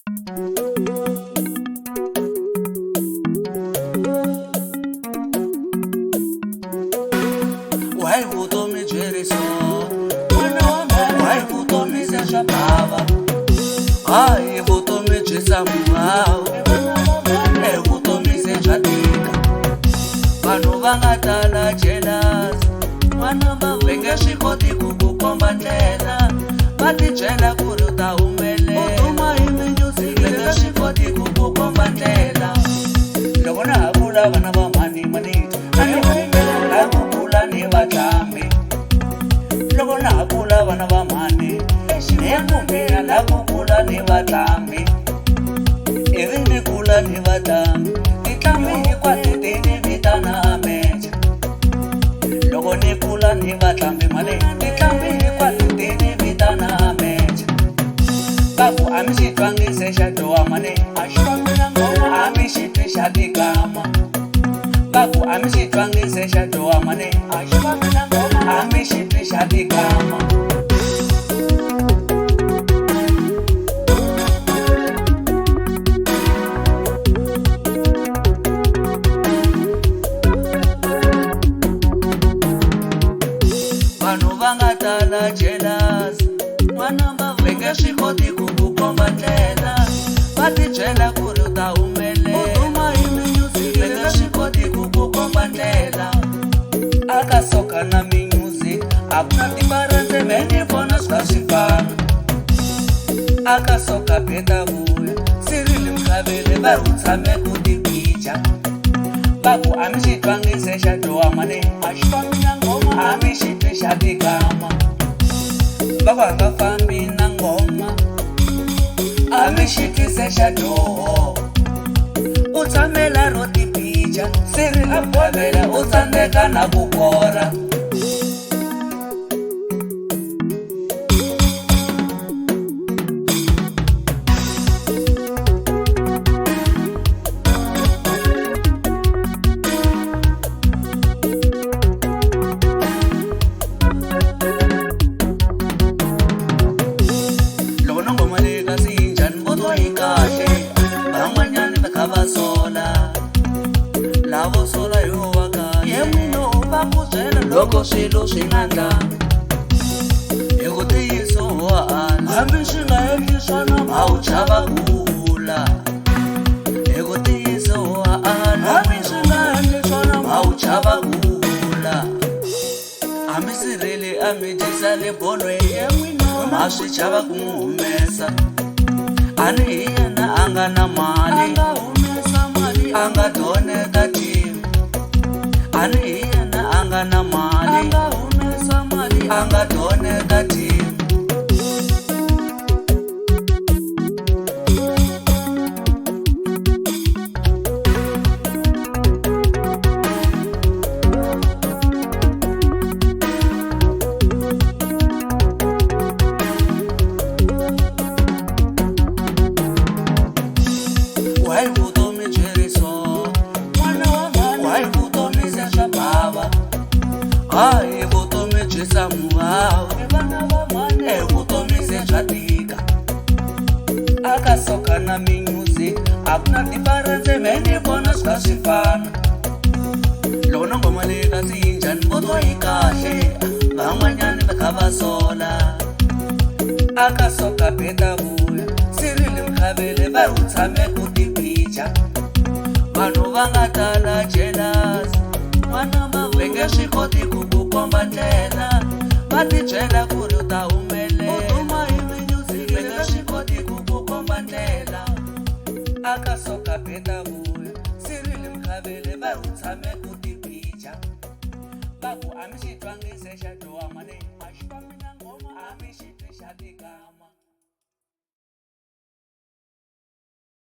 Why vutomi byeri so why vutomi se swa bava hayi vutomi byi samuhawu vutomi se swa tika vanhu va nga tala jealous va nge swi koti ku ku komba ndlela va ti byela ku ri u ta humelela va nge swi koti ku ku komba ndlela loko na ha vula vana va mani na ku kula ni vatlambi loko na ha kula vana va mani ni kumbina na ku kula ni vatlambi ivi ni kula ni vatlambi titlambi hinkwato ti ni vitana meja loko ni kula ni vatlambi mali titlambi hinkwato ti ni vitana meja baku a mi xi twangi se xa dyoha mali a mi xi twi xa tikama baku a mi xi twangi se xa dyoha mali a mi xi twi xa tikama vanhu va nga tala jealous va nge swi koti ku ku komba ndlela va ti byela ku ri u ta humelela va nge swi koti ku ku komba ndlela aka soka na music a ku na tibaranse meni vona swi ka swi fana aka soka beta vuya Cyril Mkhabele va ri u tshame ku tipicha va ku a mi xi twangi se xa dyoha mali a mi xi twi xa tikama va ku a nga fambi na ngoma a mi xi twi se xa dyoho u tshamela ro tipicha Cyril Mkhabele u tsandzeka na ku kora van'wanyani va kha va sola lavo sola hi wa kahle ye n'wino va ku byela loko swilo swi nga ndlanga hi ku tiyiso wa ala hambi swi nga endli swona a wu chava kula hi ku tiyiso wa ala hambi swi nga endli swona a wu chava kula a mi sirheli a mi dyisa le bolweni ye n'wino a swi chava ku n'wi humesa ani hi yena a nga na mali a nga doneta team ani hi yena a nga na mali a nga doneta team why vutomi byeri so why vutomi se swa bava hayi vutomi byi samuhawu vutomi se swa tika aka soka na music a ku na tibaranse meni vona swi ka swi fana loko na ngoma leyi ka si yi njhani vo yi kahle van'wanyani va kha va sola aka soka beta vuya Cyril Mkhabele va ri u tshame ku tipicha vanhu va nga tala jealous va nge swi koti ku ku komba ndlela va ti byela ku ri u ta humelela va nge swi koti ku ku komba ndlela aka soka beta vuya Cyril Mkhabele va ri u tshame ku tipicha va ku a mi xi twangi se xa